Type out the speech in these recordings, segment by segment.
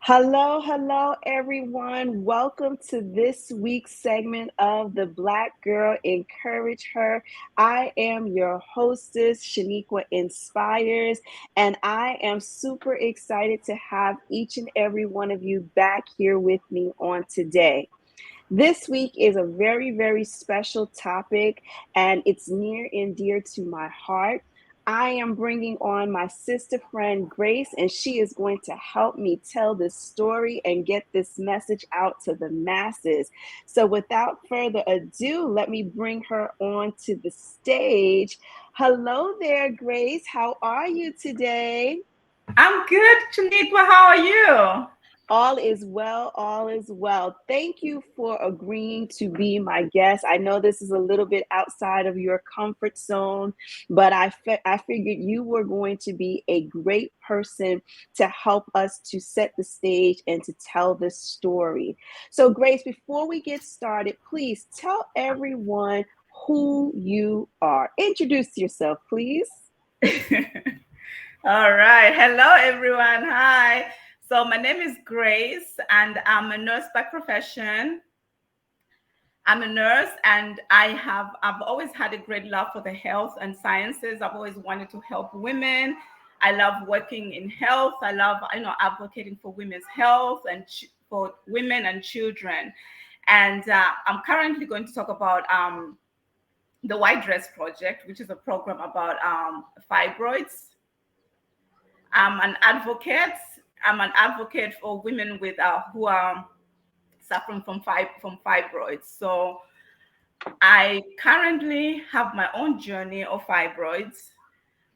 Hello, hello, everyone. Welcome to this week's segment of the Black Girl Encourage Her. I am your hostess, Shaniqua Inspires, and I am super excited to have each and every one of you back here with me on today. This week is a very, very special topic, and it's near and dear to my heart. I am bringing on my sister friend Grace, and she is going to help me tell this story and get this message out to the masses. So, without further ado, let me bring her on to the stage. Hello there, Grace. How are you today? I'm good, Shaniqua. How are you? All is well, all is well. Thank you for agreeing to be my guest. I know this is a little bit outside of your comfort zone, but I figured you were going to be a great person to help us to set the stage and to tell this story. So, Grace, before we get started, please tell everyone who you are. Introduce yourself, please. All right. Hello, everyone. Hi. So, my name is Grace, and I'm a nurse by profession. I'm a nurse, and I've always had a great love for the health and sciences. I've always wanted to help women. I love working in health. I love, advocating for women's health and for women and children. And I'm currently going to talk about the White Dress Project, which is a program about fibroids. I'm an advocate. I'm an advocate for women with who are suffering from fibroids. So I currently have my own journey of fibroids.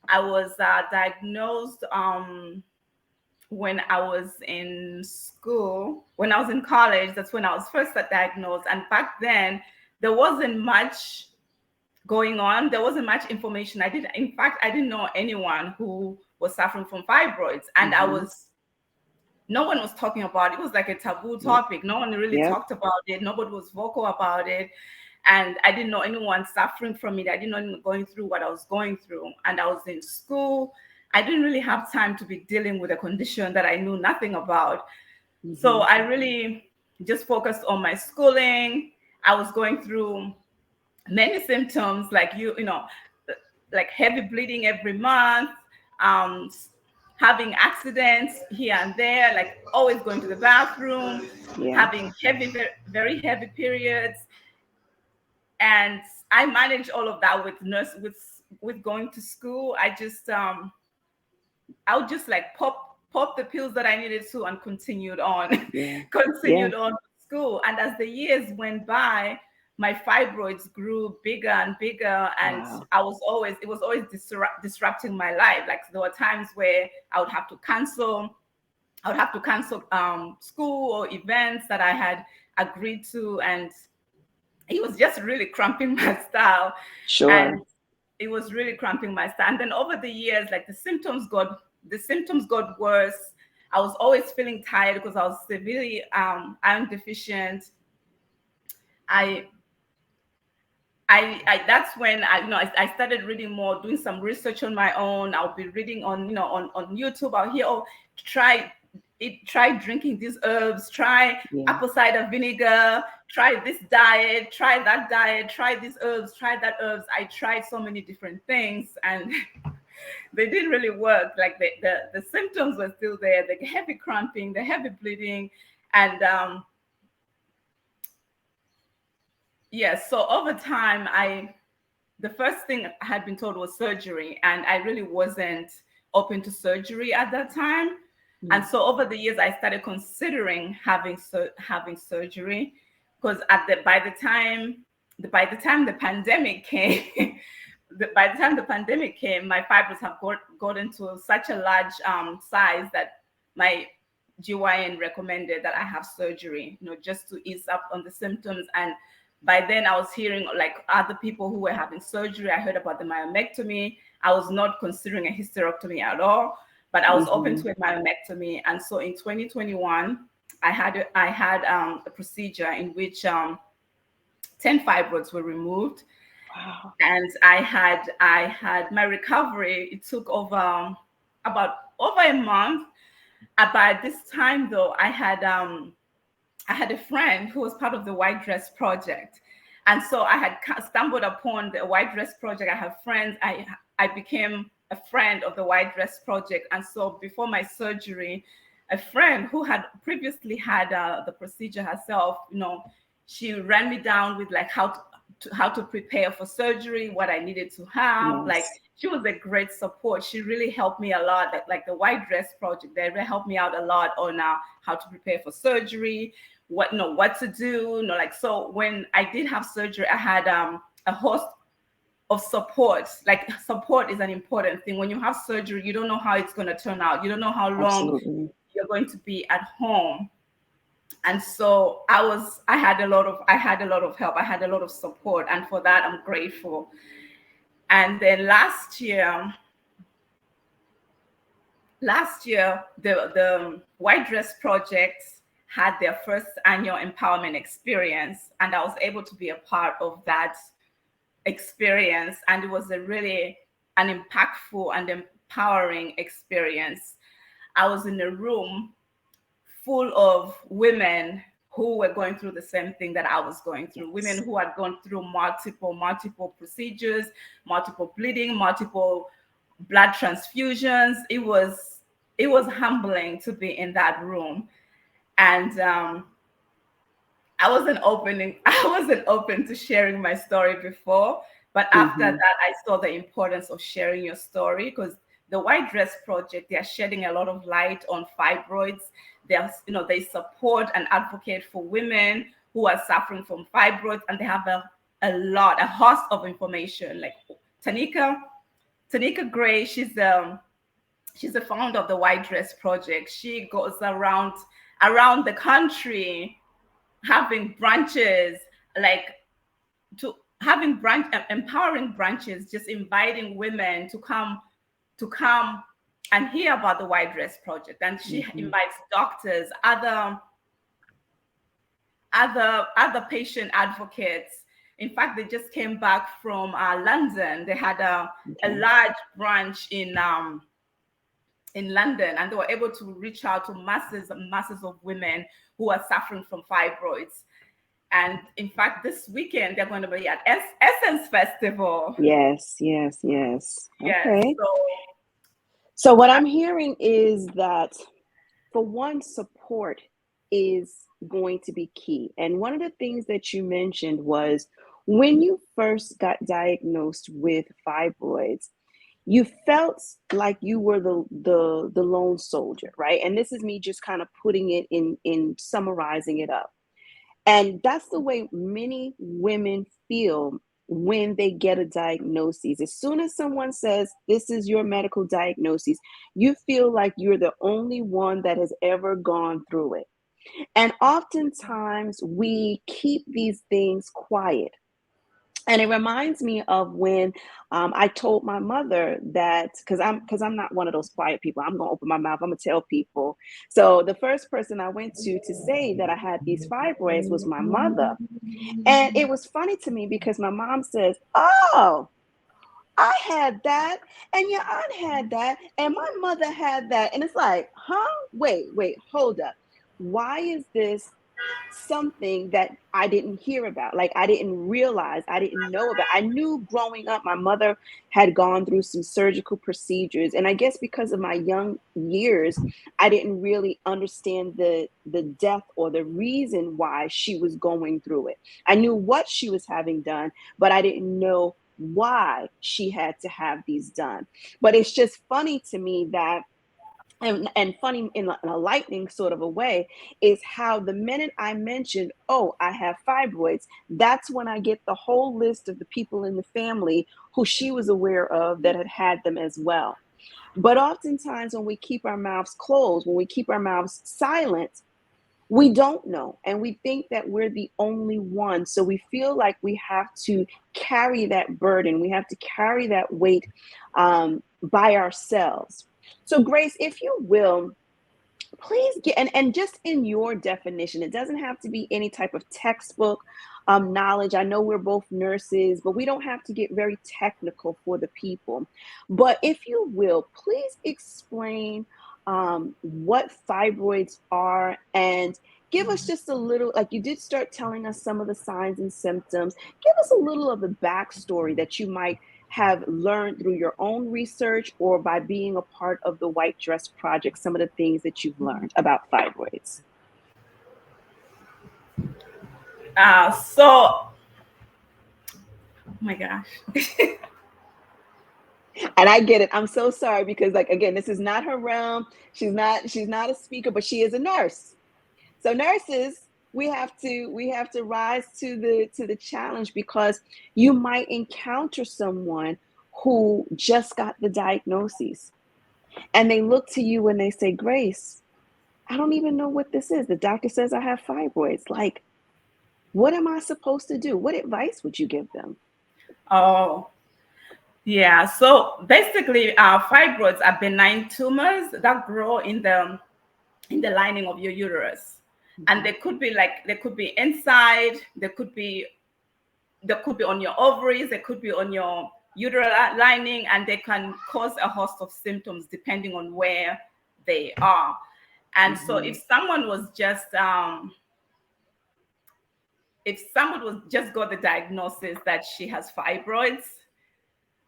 I was diagnosed when I was in school, when I was in college. That's when I was first diagnosed. And back then, there wasn't much going on. There wasn't much information. In fact, I didn't know anyone who was suffering from fibroids. And Mm-hmm. no one was talking about it. It was like a taboo topic. No one really Yep. talked about it. Nobody was vocal about it. And I didn't know anyone suffering from it. I didn't know anyone going through what I was going through. And I was in school. I didn't really have time to be dealing with a condition that I knew nothing about. So Mm-hmm. I really just focused on my schooling. I was going through many symptoms like like heavy bleeding every month, um having accidents here and there, like always going to the bathroom, Yeah. having very heavy periods. And I managed all of that with going to school. I would just like pop the pills that I needed to and continued on, Yeah. Yeah. continued on with school. And as the years went by, my fibroids grew bigger and bigger, and Wow. it was always disrupting my life. Like there were times where I would have to cancel school or events that I had agreed to, and it was just really cramping my style. Sure. And it was really cramping my style. And then over the years, like the symptoms got worse. I was always feeling tired because I was severely iron deficient. I I that's when I started reading more, doing some research on my own. I'll be reading on on YouTube. I'll hear, oh, try try drinking these herbs, try Yeah. apple cider vinegar, try this diet, try that diet, try these herbs, try that herbs. I tried so many different things, and they didn't really work. Like the symptoms were still there, the heavy cramping, the heavy bleeding. And yes, so over time, the first thing I had been told was surgery, and I really wasn't open to surgery at that time. And Mm. so over the years, I started considering having surgery, because by the time the pandemic came, by the time the pandemic came, my fibroids have gotten to such a large size that my GYN recommended that I have surgery, just to ease up on the symptoms. And by then I was hearing like other people who were having surgery. I heard about the myomectomy. I was not considering a hysterectomy at all, but I was open Mm-hmm. to a myomectomy. And so in 2021, I had a procedure in which 10 fibroids were removed. Wow. And I had my recovery. It took about over a month. By this time, though, I had a friend who was part of the White Dress Project. And so I had stumbled upon the White Dress Project. I have friends. I became a friend of the White Dress Project. And so before my surgery, a friend who had previously had the procedure herself, she ran me down with like how to prepare for surgery, what I needed to have. Like, Yes. she was a great support. She really helped me a lot. Like the White Dress Project, they really helped me out a lot on how to prepare for surgery, what to do. Like, so when I did have surgery, I had a host of support. Like, support is an important thing. When you have surgery, you don't know how it's going to turn out. You don't know how long Absolutely. you're going to be at home. And so I had a lot of help. I had a lot of support, and for that I'm grateful. And then last year the White Dress Project had their first annual empowerment experience, and I was able to be a part of that experience, and it was a really an impactful and empowering experience. I was in a room full of women who were going through the same thing that I was going through. Women Yes. who had gone through multiple procedures, multiple bleeding, multiple blood transfusions. It was humbling to be in that room. And I wasn't open to sharing my story before, but after that Mm-hmm. I saw the importance of sharing your story, because the White Dress Project, they are shedding a lot of light on fibroids. They support and advocate for women who are suffering from fibroids, and they have a host of information. Like Tanika Tanika Gray, she's the founder of the White Dress Project. She goes around the country having branches, like to having empowering branches, just inviting women to come and hear about the White Dress Project. And she Mm-hmm. invites doctors, other patient advocates. In fact, they just came back from London. They had a Okay. large branch in London, and they were able to reach out to masses and masses of women who are suffering from fibroids. And in fact, this weekend they're going to be at Essence Festival. Yes, yes, yes. Yes. Okay. So So what I'm hearing is that, for one, support is going to be key. And one of the things that you mentioned was, when you first got diagnosed with fibroids, you felt like you were the lone soldier, right? And this is me just kind of putting it in summarizing it up. And that's the way many women feel when they get a diagnosis. As soon as someone says, this is your medical diagnosis, you feel like you're the only one that has ever gone through it. And oftentimes we keep these things quiet. And it reminds me of when I told my mother that, because I'm not one of those quiet people. I'm gonna open my mouth. I'm gonna tell people. So the first person I went to say that I had these fibroids was my mother, and it was funny to me because my mom says, "Oh, I had that, and your aunt had that, and my mother had that," and it's like, huh? Wait, hold up. Why is this something that I didn't hear about? Like, I didn't realize, I didn't know about. I knew growing up, my mother had gone through some surgical procedures. And I guess because of my young years, I didn't really understand the depth or the reason why she was going through it. I knew what she was having done, but I didn't know why she had to have these done. But it's just funny to me that, and funny in a lightning sort of a way, is how the minute I mentioned, oh, I have fibroids, that's when I get the whole list of the people in the family who she was aware of that had had them as well. But oftentimes, when we keep our mouths closed, when we keep our mouths silent, we don't know. And we think that we're the only one. So we feel like we have to carry that burden, we have to carry that weight by ourselves. So, Grace, if you will, please get, and just in your definition, it doesn't have to be any type of textbook knowledge. I know we're both nurses, but we don't have to get very technical for the people. But if you will, please explain what fibroids are, and give us just a little, like you did start telling us some of the signs and symptoms. Give us a little of the backstory that you might have learned through your own research or by being a part of the White Dress Project, some of the things that you've learned about fibroids. So, oh my gosh. And I get it. I'm so sorry because, like, again, this is not her realm. She's not a speaker, but she is a nurse. So nurses, we have to rise to the challenge, because you might encounter someone who just got the diagnosis and they look to you and they say, Grace, I don't even know what this is. The doctor says I have fibroids. Like, what am I supposed to do? What advice would you give them? Oh, yeah. So basically, fibroids are benign tumors that grow in the lining of your uterus, and Mhm. they could be inside, they could be on your ovaries, they could be on your uterine lining, and they can cause a host of symptoms depending on where they are. And so Mhm. if someone was just got the diagnosis that she has fibroids,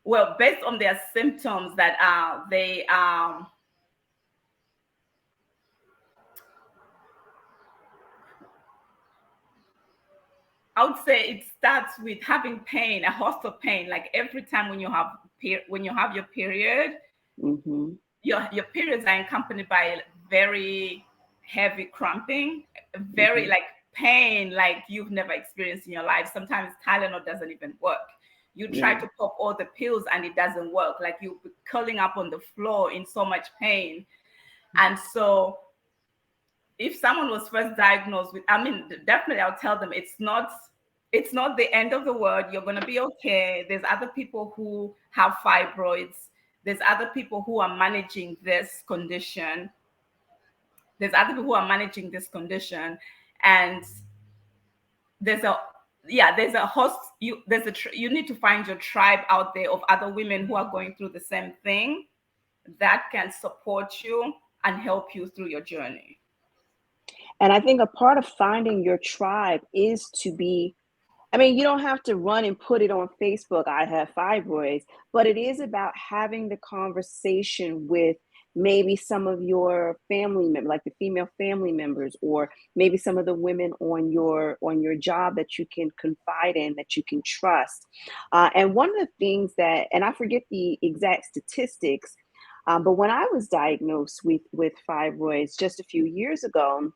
well, based on their symptoms that they I would say it starts with having pain, a host of pain. Like every time when you have your period, Mhm. your periods are accompanied by very heavy cramping, very Mhm. like pain like you've never experienced in your life. Sometimes Tylenol doesn't even work. You try Yeah. to pop all the pills and it doesn't work. Like you'll be curling up on the floor in so much pain. And so if someone was first diagnosed with, I mean, definitely I'll tell them it's not the end of the world. You're going to be okay. There's other people who have fibroids. There's other people who are managing this condition. There's other people who are managing this condition. And there's a, yeah, there's a host, you need to find your tribe out there of other women who are going through the same thing that can support you and help you through your journey. And I think a part of finding your tribe is to be, I mean, you don't have to run and put it on Facebook, I have fibroids, but it is about having the conversation with maybe some of your family members, like the female family members, or maybe some of the women on your job that you can confide in, that you can trust. And one of the things that, and I forget the exact statistics, but when I was diagnosed with fibroids just a few years ago,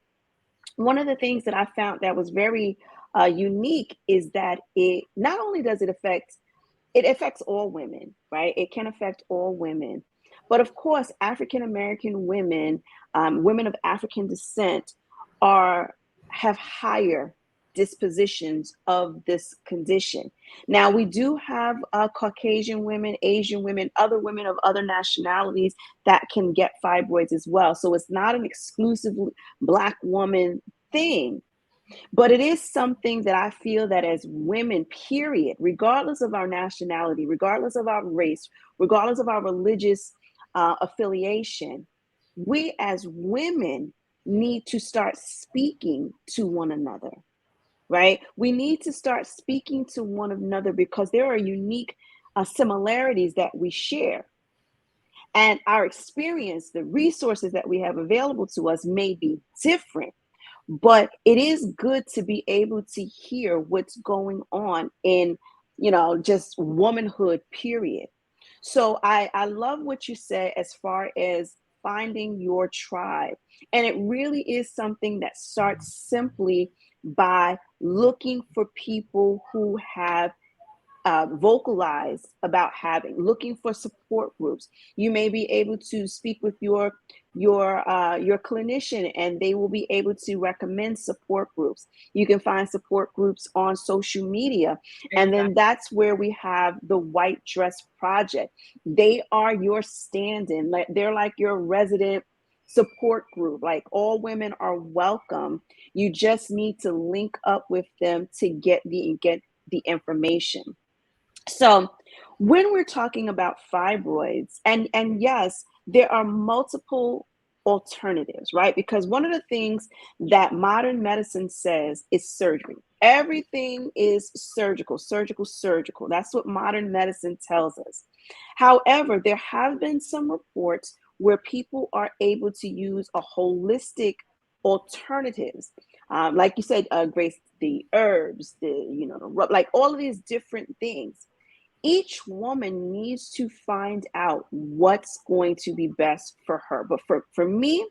one of the things that I found that was very unique is that it not only does it affects all women, right? It can affect all women, but of course, African American women, women of African descent, are have higher dispositions of this condition. Now, we do have Caucasian women, Asian women, other women of other nationalities that can get fibroids as well. So it's not an exclusively Black woman thing, but it is something that I feel that as women, period, regardless of our nationality, regardless of our race, regardless of our religious affiliation, we as women need to start speaking to one another, right? We need to start speaking to one another because there are unique similarities that we share. And our experience, the resources that we have available to us may be different, but it is good to be able to hear what's going on in, just womanhood, period. So I love what you said as far as finding your tribe, and it really is something that starts simply by looking for people who have vocalize about having, looking for support groups. You may be able to speak with your clinician, and they will be able to recommend support groups. You can find support groups on social media, and then Exactly. that's where we have the White Dress Project. They are your stand-in, like they're like your resident support group. Like, all women are welcome. You just need to link up with them to get the information. So when we're talking about fibroids, and yes, there are multiple. alternatives, right? Because one of the things that modern medicine says is surgery. Everything is surgical, surgical, surgical. That's what modern medicine tells us. However, there have been some reports where people are able to use a holistic alternatives, like you said, Grace, the herbs, like all of these different things. Each woman needs to find out what's going to be best for her. But for me,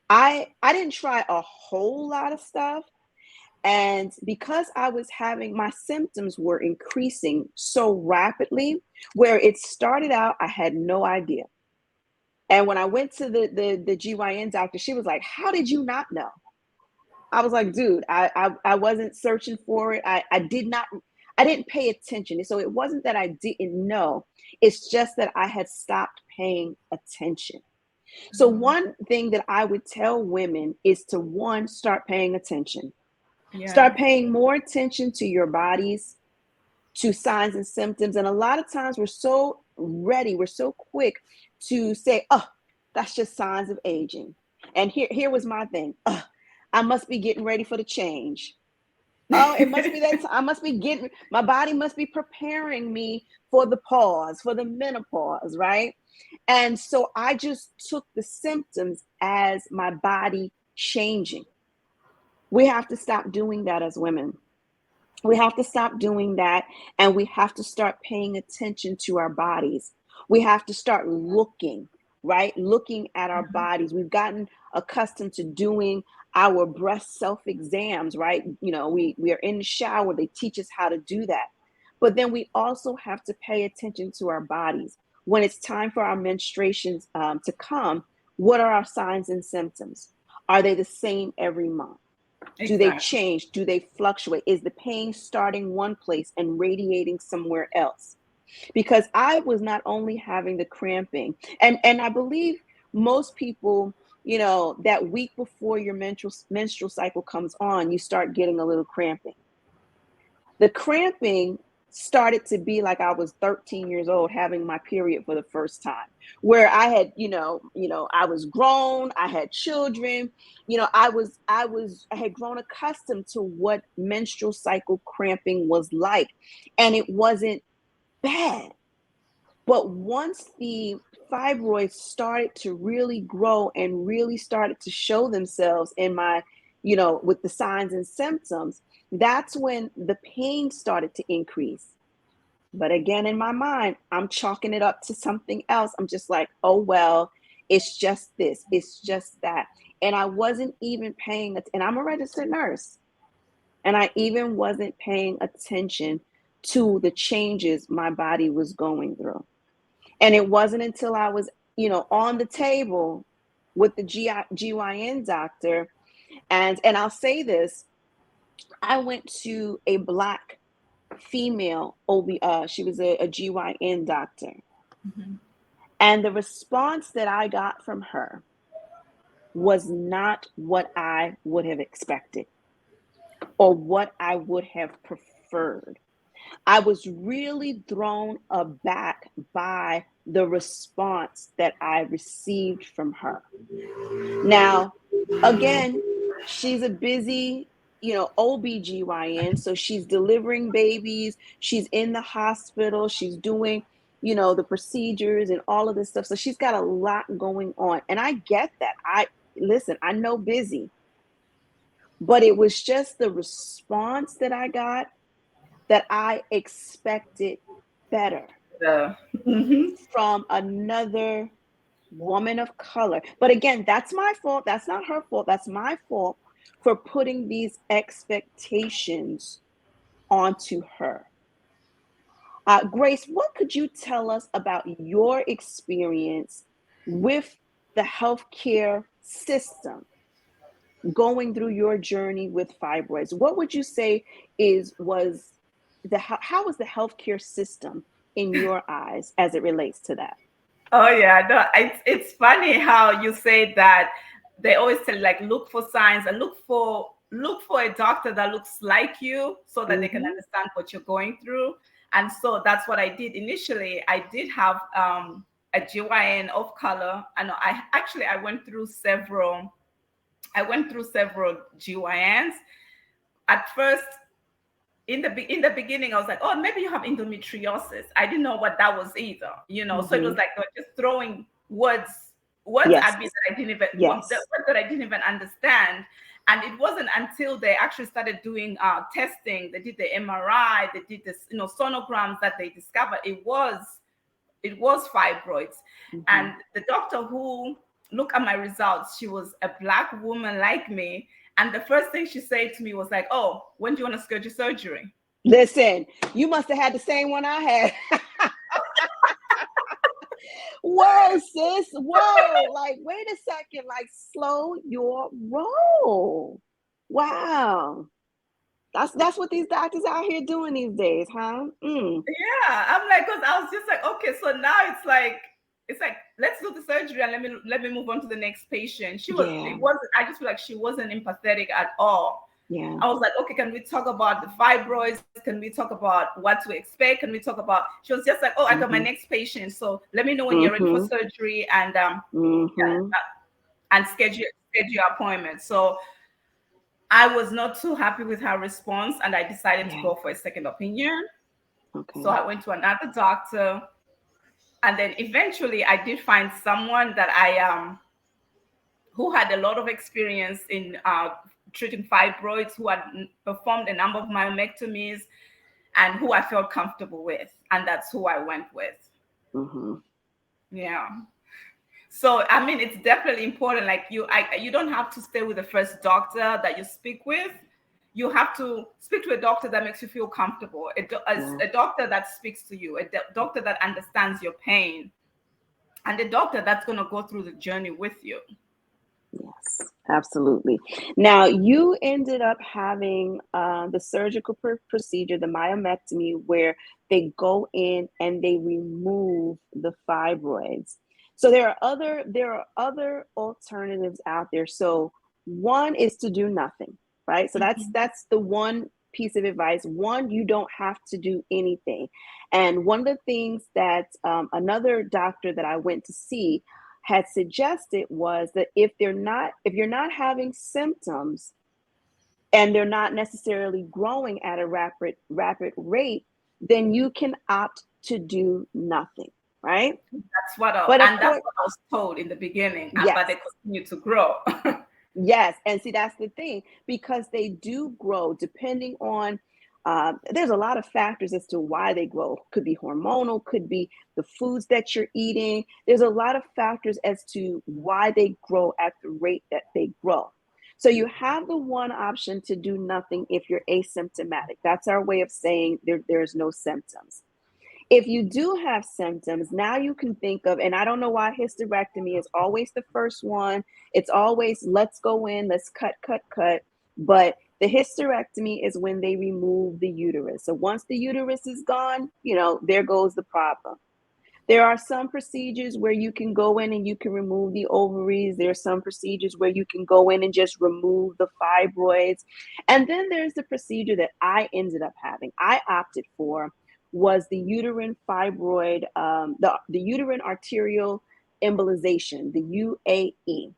I didn't try a whole lot of stuff. And because I was having my symptoms were increasing so rapidly, where it started out, I had no idea. And when I went to the GYN doctor, she was like, "How did you not know?" I was like, "Dude, I wasn't searching for it. I didn't pay attention. So it wasn't that I didn't know. It's just that I had stopped paying attention." So one thing that I would tell women is to, one, start paying attention. Yeah. Start paying more attention to your bodies, to signs and symptoms. And a lot of times we're so ready, we're so quick to say, "Oh, that's just signs of aging." And here was my thing. I must be getting ready for the change. Oh, it must be that I must be getting, my body must be preparing me for the pause, for the menopause, right? And so I just took the symptoms as my body changing. We have to stop doing that as women. We have to stop doing that, and we have to start paying attention to our bodies. We have to start looking, right? Looking at our bodies. We've gotten accustomed to doing our breast self exams, right? We are in the shower, they teach us how to do that. But then we also have to pay attention to our bodies. When it's time for our menstruations to come, what are our signs and symptoms? Are they the same every month? Do they Exactly. change? Do they fluctuate? Is the pain starting one place and radiating somewhere else? Because I was not only having the cramping, and I believe most people, that week before your menstrual cycle comes on, you start getting a little cramping. The cramping started to be like I was 13 years old having my period for the first time, where I had, I was grown, I had children, I had grown accustomed to what menstrual cycle cramping was like, and it wasn't bad. But once the fibroids started to really grow and really started to show themselves in my, with the signs and symptoms, that's when the pain started to increase. But again, in my mind, I'm chalking it up to something else. I'm just like, "Oh, well, it's just this, it's just that." And I wasn't even paying and I'm a registered nurse. And I even wasn't paying attention to the changes my body was going through. And it wasn't until I was, on the table with the GYN doctor, and I'll say this, I went to a Black female OB, she was a GYN doctor. Mhm. And the response that I got from her was not what I would have expected or what I would have preferred. I was really thrown aback by the response that I received from her. Now, again, she's a busy, OBGYN. So she's delivering babies, she's in the hospital, she's doing, the procedures and all of this stuff. So she's got a lot going on. And I get that. Listen, I know busy, but it was just the response that I got that I expected better So, mhm. from another woman of color. But again, that's my fault. That's not her fault. That's my fault for putting these expectations onto her. Grace, what could you tell us about your experience with the healthcare system going through your journey with fibroids? What would you say was how was the healthcare system in your eyes as it relates to that? Oh yeah, no, it's funny how you say that. They always tell you, like, look for signs and look for a doctor that looks like you so that they can Mm-hmm. understand what you're going through. And so that's what I did initially. I did have a GYN of color. I know I went through several. I went through several GYNs. At first, in the beginning, I was like, oh, maybe you have endometriosis. I didn't know what that was either, you know. So it was like they were just throwing words Yes. at me that I didn't even Yes. words that I didn't even understand. And it wasn't until they actually started doing testing, they did the MRI, they did this, you know, sonograms, that they discovered it was fibroids. And the doctor who looked at my results, she was a Black woman like me. And the first thing she said to me was like, oh, when do you want to schedule surgery? Listen, you must have had the same one I had. Whoa, sis. Whoa. Like, wait a second. Like, slow your roll. Wow. That's what these doctors out here doing these days, huh? Yeah, I'm like, because I was just like, okay, so now it's like let's do the surgery and let me move on to the next patient. Yeah. It wasn't. I just feel like she wasn't empathetic at all. Yeah. I was like, okay, can we talk about the fibroids? Can we talk about what to expect? Can we talk about? She was just like, oh, I got my next patient, so let me know when you're ready for surgery and and schedule your appointment. So I was not too happy with her response, and I decided to go for a second opinion. Okay. So I went to another doctor, and then eventually I did find someone that I who had a lot of experience in treating fibroids, who had performed a number of myomectomies, and who I felt comfortable with, and that's who I went with. Yeah. So I mean, it's definitely important. Like you don't have to stay with the first doctor that you speak with. You have to speak to a doctor that makes you feel comfortable, a doctor that speaks to you, doctor that understands your pain, and a doctor that's going to go through the journey with you. Yes, absolutely. Now, you ended up having the surgical procedure, the myomectomy, where they go in and they remove the fibroids. So there are other alternatives out there. So one is to do nothing, right? So that's the one piece of advice. One, you don't have to do anything. And one of the things that another doctor that I went to see had suggested was that if you're not having symptoms and they're not necessarily growing at a rapid rate, then you can opt to do nothing, right? That's what I was told in the beginning, but they continue to grow. Yes, and see, that's the thing, because they do grow depending on there's a lot of factors as to why they grow. Could be hormonal, could be the foods that you're eating. There's a lot of factors as to why they grow at the rate that they grow. So you have the one option to do nothing if you're asymptomatic. That's our way of saying there's no symptoms. If you do have symptoms, now you can think of, and I don't know why hysterectomy is always the first one. It's always, let's go in, let's cut. But the hysterectomy is when they remove the uterus. So once the uterus is gone, there goes the problem. There are some procedures where you can go in and you can remove the ovaries. There are some procedures where you can go in and just remove the fibroids. And then there's the procedure that I ended up having. I opted for was the uterine fibroid, the uterine arterial embolization, the UAE.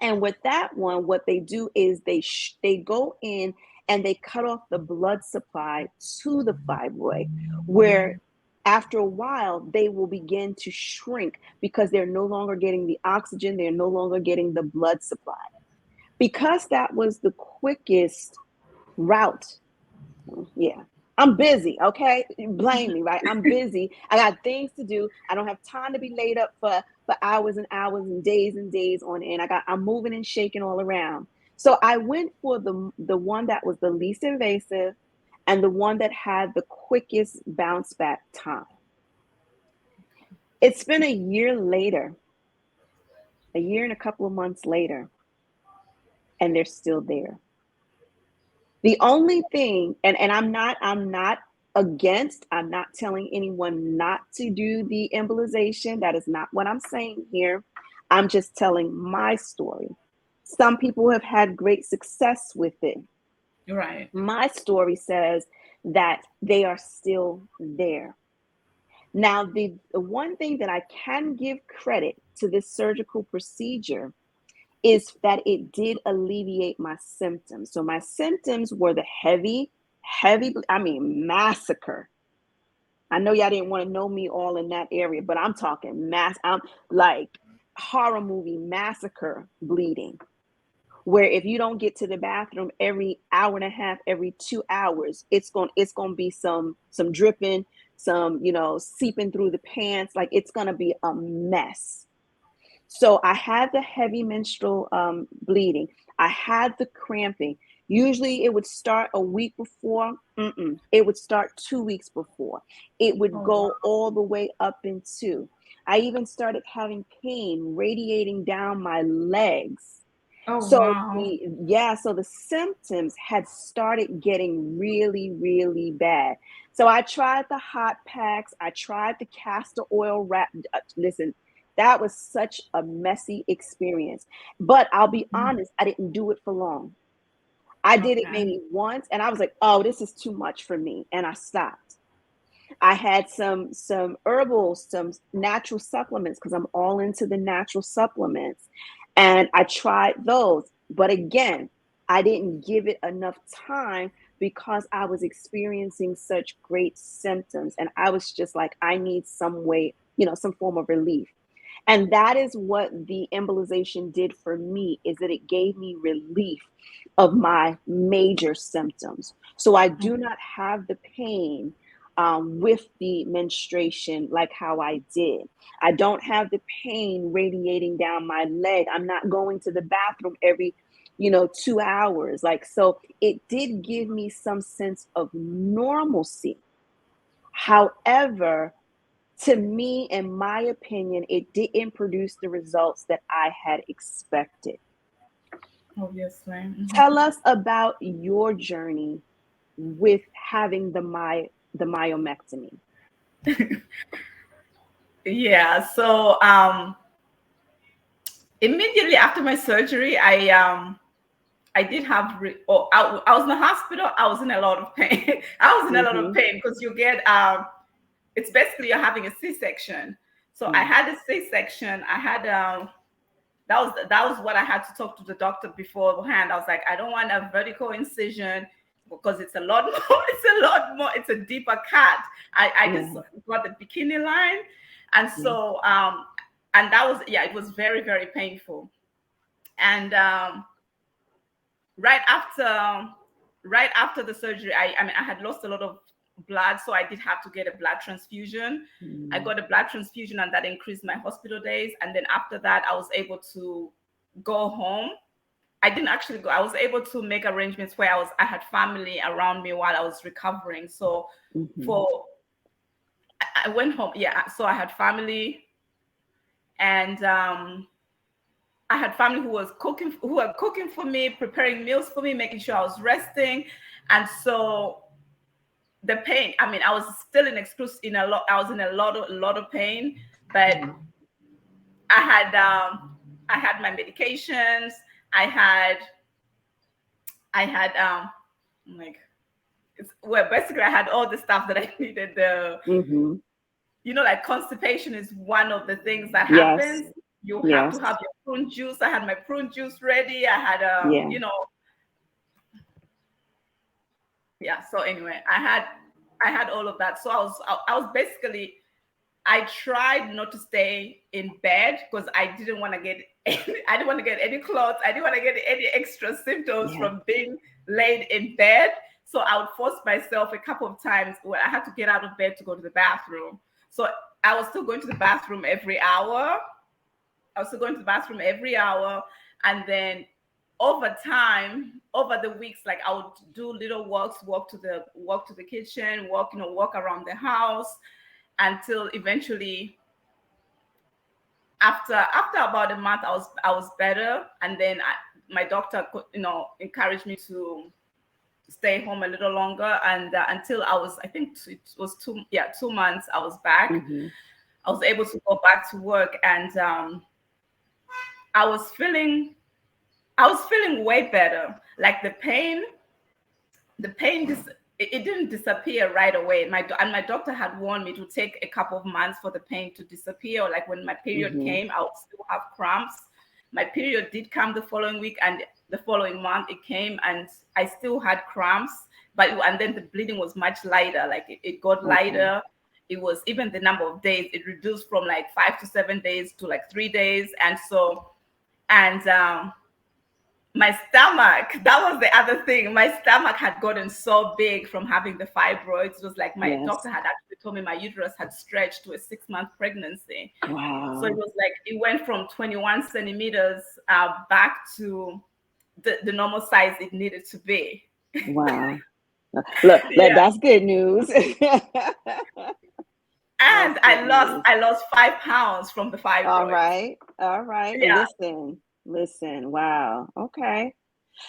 And with that one, what they do is they go in and they cut off the blood supply to the fibroid, where after a while they will begin to shrink because they're no longer getting the oxygen, they're no longer getting the blood supply. Because that was the quickest route. Yeah. I'm busy, okay? Blame me, right? I'm busy. I got things to do. I don't have time to be laid up for hours and hours and days on end. I'm moving and shaking all around. So I went for the one that was the least invasive and the one that had the quickest bounce back time. It's been a year later, a year and a couple of months later, and they're still there. The only thing, and I'm not against, I'm not telling anyone not to do the embolization. That is not what I'm saying here. I'm just telling my story. Some people have had great success with it. Right. My story says that they are still there. Now, the one thing that I can give credit to this surgical procedure is that it did alleviate my symptoms. So my symptoms were the I mean, massacre. I know y'all didn't want to know me all in that area, but I'm talking I'm like horror movie massacre bleeding, where if you don't get to the bathroom every hour and a half, every 2 hours, it's gonna be some dripping, some seeping through the pants, like it's gonna be a mess. So I had the heavy menstrual bleeding. I had the cramping. Usually it would start a week before. It would start 2 weeks before. It would Oh, wow. go all the way up into. I even started having pain radiating down my legs. Oh, So wow. so the symptoms had started getting really, really bad. So I tried the hot packs. I tried the castor oil wrap. Listen, that was such a messy experience. But I'll be honest, I didn't do it for long. I did it Okay. maybe once and I was like, oh, this is too much for me. And I stopped. I had some herbal, some natural supplements because I'm all into the natural supplements. And I tried those. But again, I didn't give it enough time because I was experiencing such great symptoms. And I was just like, I need some way, some form of relief. And that is what the embolization did for me, is that it gave me relief of my major symptoms. So I do not have the pain with the menstruation like how I did. I don't have the pain radiating down my leg. I'm not going to the bathroom every 2 hours. Like, so it did give me some sense of normalcy. However, to me, in my opinion, it didn't produce the results that I had expected. Obviously. Tell us about your journey with having the myomectomy. Yeah. So immediately after my surgery, I did have I was in the hospital. I was in a lot of pain. I was in a lot of Mm-hmm. pain because you get it's basically you're having a C-section. So I Mm, had a C-section. I had that was what I had to talk to the doctor beforehand. I was like, I don't want a vertical incision because it's a lot more. It's a lot more. It's a deeper cut. I just yeah. got the bikini line, and Yeah. so and that was, yeah, it was very, very painful. And right after right after the surgery, I mean I had lost a lot of blood, so I did have to get a blood transfusion. I Mm, got a blood transfusion, and that increased my hospital days. And then after that, I was able to go home. I didn't actually go. I was able to make arrangements where I had family around me while I was recovering. So mm-hmm. for I went home. Yeah, so I had family, and I had family who were cooking for me, preparing meals for me, making sure I was resting. And so the pain, I mean, I was still in a lot, I was in a lot of pain, but Mm, I had I had my medications. I had I had like well, basically I had all the stuff that I needed. mm-hmm. Like constipation is one of the things that Yes. happens. You have to Yes. have your prune juice. I had my prune juice ready. I had Yeah. yeah. So anyway, I had all of that. So I was basically, I tried not to stay in bed because I didn't want to get I didn't want to get any clothes. I didn't want to get any extra symptoms Yeah. from being laid in bed. So I would force myself a couple of times when I had to get out of bed to go to the bathroom. So I was still going to the bathroom every hour. I was still going to the bathroom every hour. And then over time, over the weeks, like I would do little walks, walk to the kitchen, walk around the house until eventually after about a month I was better. And then my doctor encouraged me to stay home a little longer, and until I think it was 2 months I was back. Mm-hmm. I was able to go back to work, and I was feeling I was feeling way better. Like the pain it didn't disappear right away. My doctor had warned me to take a couple of months for the pain to disappear. Like when my period Mm-hmm. came, I would still have cramps. My period did come the following week, and the following month it came, and I still had cramps. And then the bleeding was much lighter. Like it got Okay. lighter. It was even the number of days. It reduced from like 5 to 7 days to like 3 days, and my stomach, that was the other thing. My stomach had gotten so big from having the fibroids. It was like my Yes. doctor had actually told me my uterus had stretched to a 6-month pregnancy. So it Wow. was like it went from 21 centimeters back to the normal size it needed to be. Wow. Look, Yeah. that's good news. That's And good I lost news. I lost 5 pounds from the All fibroids. right. All right. Yeah. Listen. Listen. Wow. Okay.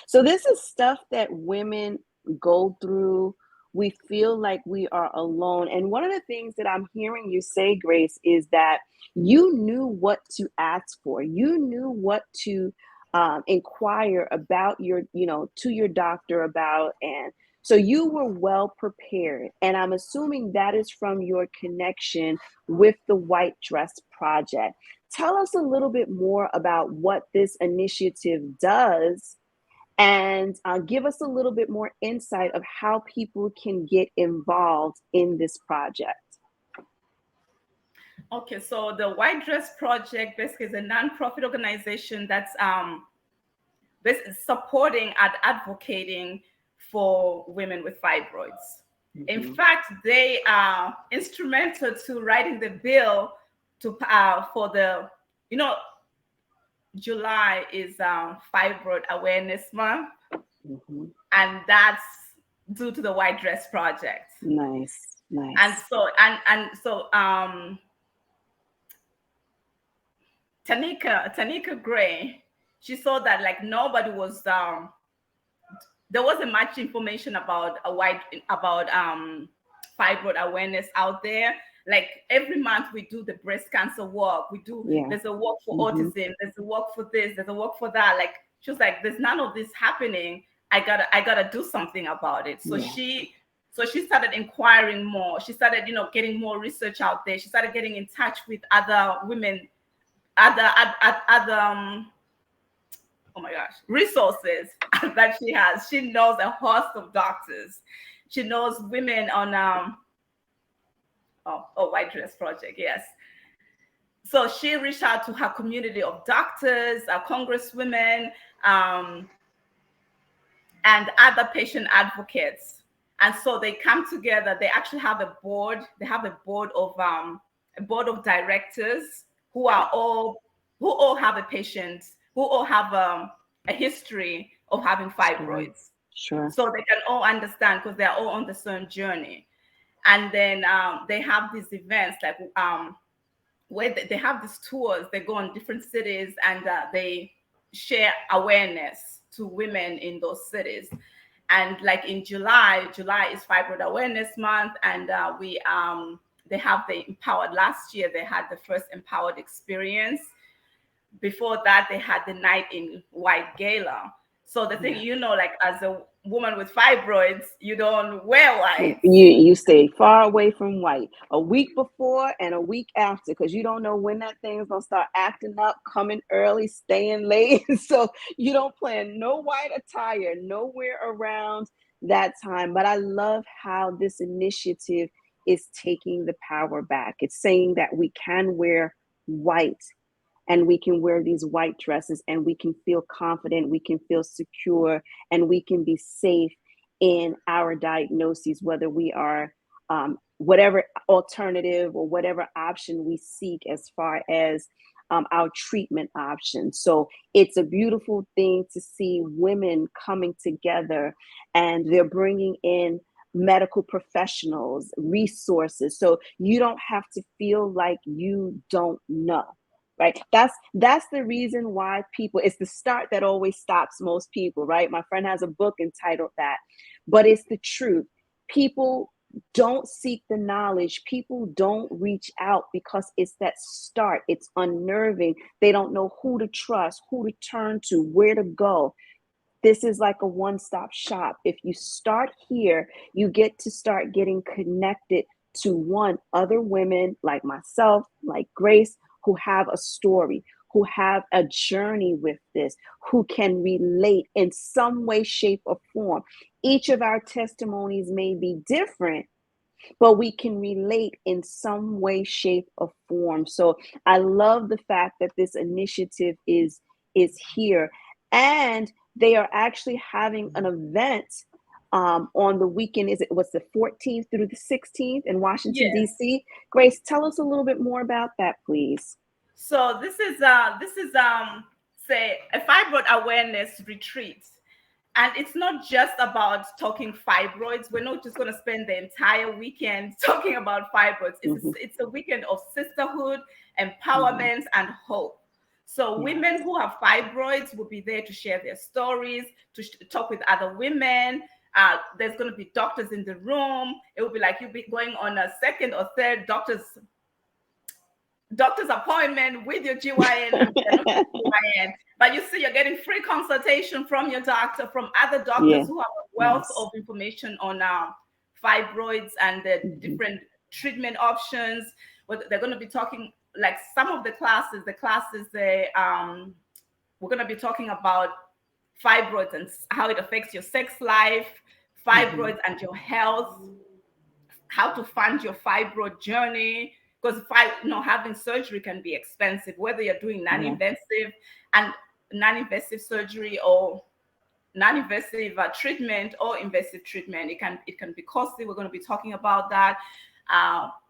So this is stuff that women go through. We feel like we are alone. And one of the things that I'm hearing you say, Grace, is that you knew what to ask for. You knew what to inquire about to your doctor about. And so you were well prepared. And I'm assuming that is from your connection with the White Dress Project. Tell us a little bit more about what this initiative does and give us a little bit more insight of how people can get involved in this project. Okay, so the White Dress Project basically is a nonprofit organization that's supporting and advocating for women with fibroids. In Mm-hmm. fact, they are instrumental to writing the bill to for the you know July is Fibroid Awareness Month, Mm-hmm. and that's due to the White Dress Project. Nice, And nice. so Tanika Gray, she saw that like nobody was there wasn't much information about fibroid awareness out there. Like every month we do the breast cancer walk. Yeah. There's a walk for Mm-hmm. autism, there's a walk for this, there's a walk for that. Like she was like, there's none of this happening. I gotta do something about it. So Yeah. she started inquiring more. She started, getting more research out there. She started getting in touch with other women, other oh my gosh, resources that she has. She knows a host of doctors. She knows women on White Dress Project, yes. So she reached out to her community of doctors, congresswomen, um, and other patient advocates. And so they come together. They actually have a board. They have a board of directors who all have a patient, who all have a history of having Sure. fibroids. Sure. So they can all understand because they're all on the same journey. And then they have these events like where they have these tours. They go on different cities and they share awareness to women in those cities. And like in July is Fibroid Awareness Month, and we they have the Empowered. Last year they had the first Empowered experience. Before that they had the Night in White gala. So the thing, Yeah. like as a woman with fibroids, you don't wear You white. you stay far away from white a week before and a week after because you don't know when that thing's gonna start acting up, coming early, staying late. So you don't plan no white attire nowhere around that time. But I love how this initiative is taking the power back. It's saying that we can wear white and we can wear these white dresses and we can feel confident, we can feel secure, and we can be safe in our diagnoses, whether we are whatever alternative or whatever option we seek as far as our treatment options. So it's a beautiful thing to see women coming together and they're bringing in medical professionals, resources. So you don't have to feel like you don't know, right? That's the reason why people, it's the start that always stops most people, right? My friend has a book entitled that, but it's the truth. People don't seek the knowledge, people don't reach out because it's that start. It's unnerving. They don't know who to trust, who to turn to, where to go. this is like a one-stop shop. If you start here, you get to start getting connected to other women like myself, like Grace, who have a story, who have a journey with this, who can relate in some way, shape, or form. Each of our testimonies may be different, but we can relate in some way, shape, or form. So I love the fact that this initiative is here, and they are actually having an event on the weekend. Is it what's the 14th through the 16th in Washington Yes. D.C.? Grace, tell us a little bit more about that, please. So this is say a fibroid awareness retreat. And it's not just about talking fibroids. We're not just going to spend the entire weekend talking about fibroids. Mm-hmm. It's a weekend of sisterhood, Mm-hmm. empowerment, and hope. So Yes. women who have fibroids will be there to share their stories, to talk with other women. There's going to be doctors in the room. It will be like you'll be going on a second or third doctor's appointment with your GYN. I mean, they're not GYN, but you see, you're getting free consultation from your doctor, from other doctors Yeah. who have a wealth Yes. of information on fibroids and the Mm-hmm. different treatment options. They're going to be talking like some of we're going to be talking about fibroids and how it affects your sex life, Mm-hmm. fibroids and your health, how to fund your fibroid journey, because having surgery can be expensive, whether you're doing Yeah. and non-invasive surgery or non-invasive treatment or invasive treatment. It can be costly. We're going to be talking about that.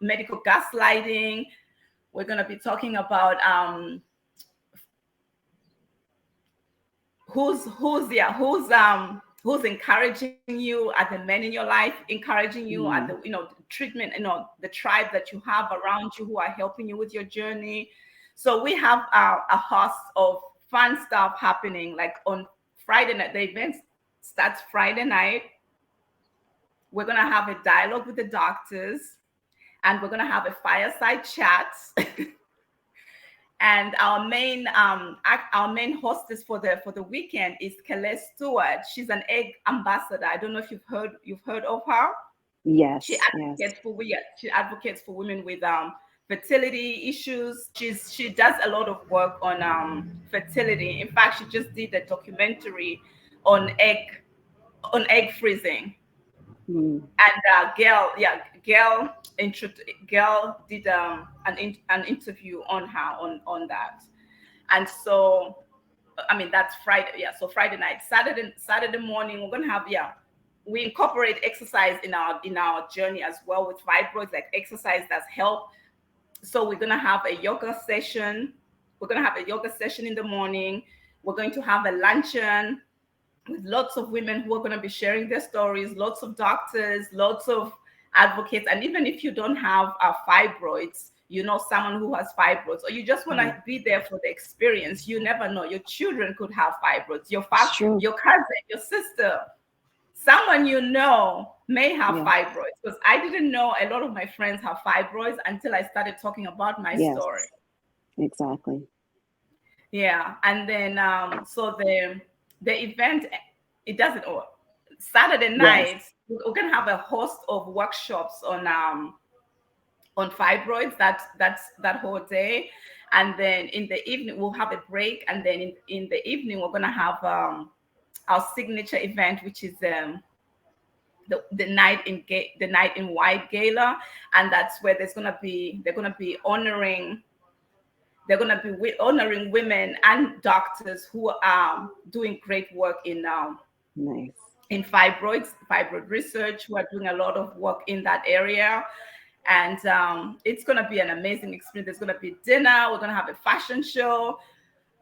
Medical gaslighting. We're going to be talking about who's encouraging you, are the men in your life encouraging you, are the Mm-hmm. treatment, the tribe that you have around you who are helping you with your journey. So we have a host of fun stuff happening, like on Friday night. The event starts Friday night. We're going to have a dialogue with the doctors, and we're going to have a fireside chat. And our main hostess for the weekend is Kelly Stewart. She's an egg ambassador. I don't know if you've heard of her. She Yes. Yes. advocates for women with fertility issues. She does a lot of work on fertility. In fact, she just did a documentary on egg freezing. Mm. And Gail did an interview on her on that. And so, I mean, that's Friday. Yeah. So Friday night, Saturday morning, we're going to have, we incorporate exercise in our journey as well with fibroids, like exercise that's help. So we're going to have a yoga session. We're going to have a yoga session in the morning. We're going to have a luncheon with lots of women who are going to be sharing their stories, lots of doctors, lots of advocates. And even if you don't have fibroids, someone who has fibroids, or you just want Yeah. to be there for the experience, you never know. Your children could have fibroids, It's true. your cousin, your sister, someone may have Yeah. fibroids. Because I didn't know a lot of my friends have fibroids until I started talking about my Yes. story. Exactly. Yeah. And then so the event, it doesn't Saturday Yes. night, we're gonna have a host of workshops on fibroids that whole day. And then in the evening we'll have a break, and then in the evening we're gonna have our signature event, which is the night in white gala. And that's where they're gonna be honoring women and doctors who are doing great work Nice. in fibroid research, who are doing a lot of work in that area. And it's going to be an amazing experience. There's going to be dinner. We're going to have a fashion show.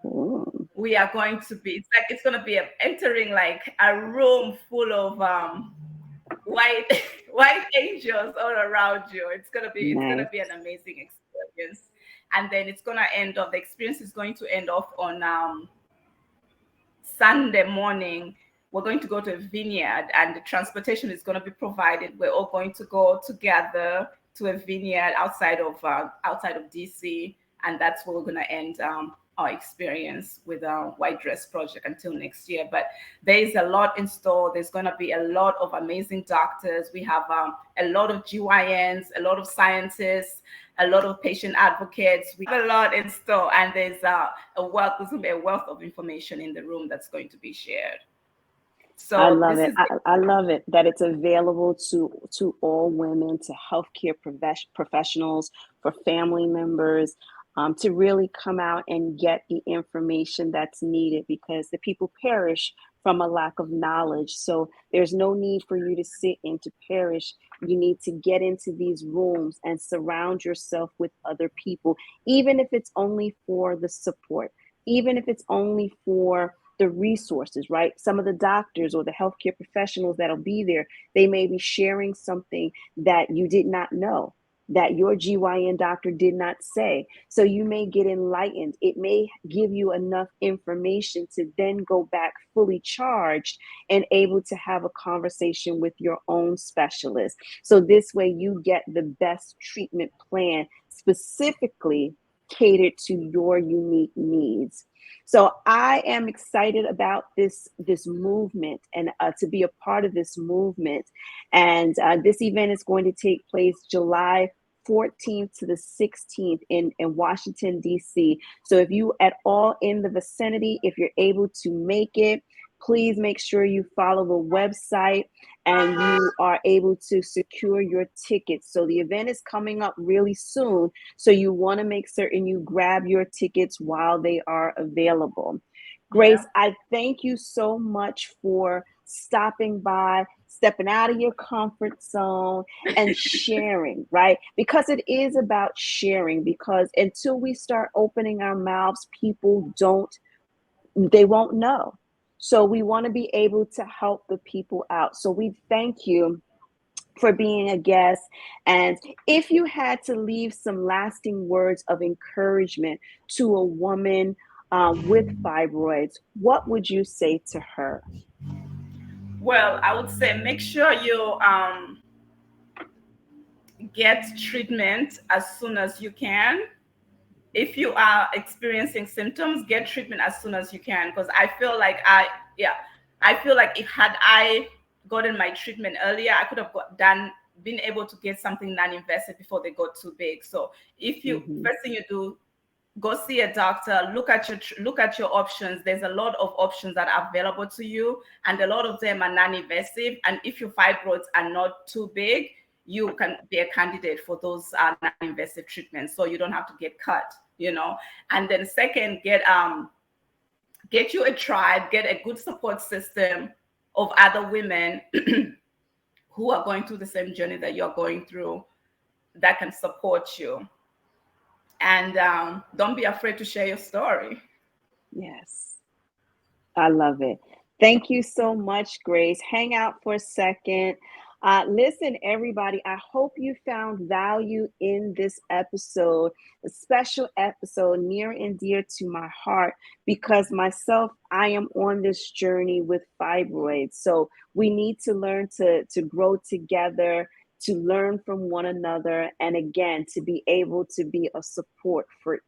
Ooh. We are going to be, it's going to be entering like a room full of white white angels all around you. It's going to be Nice. an amazing experience. And then the experience is going to end off on Sunday morning. We're going to go to a vineyard, and the transportation is going to be provided. We're all going to go together to a vineyard outside of DC, and that's where we're going to end our experience with our White Dress Project until next year. But there is a lot in store. There's going to be a lot of amazing doctors. We have a lot of GYNs, a lot of scientists, a lot of patient advocates. We have a lot in store, and there's there's going to be a wealth of information in the room that's going to be shared. I So love this it. is I love it that it's available to all women, to healthcare professionals, for family members, to really come out and get the information that's needed, because the people perish from a lack of knowledge. So there's no need for you to sit and to perish. You need to get into these rooms and surround yourself with other people, even if it's only for the support, even if it's only for the resources, right? Some of the doctors or the healthcare professionals that'll be there, they may be sharing something that you did not know, that your GYN doctor did not say. So you may get enlightened. It may give you enough information to then go back fully charged and able to have a conversation with your own specialist. So this way you get the best treatment plan specifically catered to your unique needs. So I am excited about this movement, and to be a part of this movement. And this event is going to take place July 14th to the 16th in Washington, D.C. So if you at all in the vicinity, if you're able to make it, please make sure you follow the website and you are able to secure your tickets. So the event is coming up really soon. So you want to make certain you grab your tickets while they are available. yeah. Grace, I thank you so much for stopping by, stepping out of your comfort zone and sharing, right? Because it is about sharing, because until we start opening our mouths, they won't know. So we want to be able to help the people out. So we thank you for being a guest. And if you had to leave some lasting words of encouragement to a woman with fibroids, what would you say to her? Well, I would say make sure you get treatment as soon as you can. If you are experiencing symptoms, get treatment as soon as you can. Because yeah, I feel like if had I gotten my treatment earlier, I could have been able to get something non-invasive before they got too big. So if you Mm-hmm. first thing you do, go see a doctor, look at your options. There's a lot of options that are available to you, and a lot of them are non-invasive. And if your fibroids are not too big, you can be a candidate for those non-invasive treatments, so you don't have to get cut, you know. And then second, get you a tribe, get a good support system of other women who are going through the same journey that you're going through, that can support you. And don't be afraid to share your story. Yes. I love it. Thank you so much, Grace. Hang out for a second. Listen, everybody, I hope you found value in this episode, a special episode near and dear to my heart, because myself, I am on this journey with fibroids. So we need to learn to grow together, to learn from one another, and again, to be able to be a support for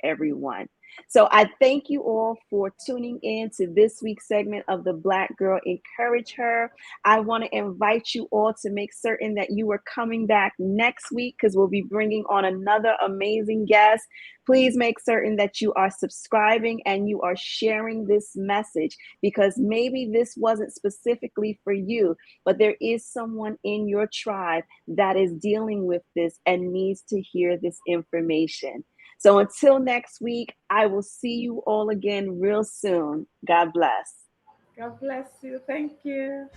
everyone. So I thank you all for tuning in to this week's segment of the Black Girl Encourage Her. I want to invite you all to make certain that you are coming back next week, because we'll be bringing on another amazing guest. Please make certain that you are subscribing and you are sharing this message, because maybe this wasn't specifically for you, but there is someone in your tribe that is dealing with this and needs to hear this information. So until next week, I will see you all again real soon. God bless. God bless you. Thank you.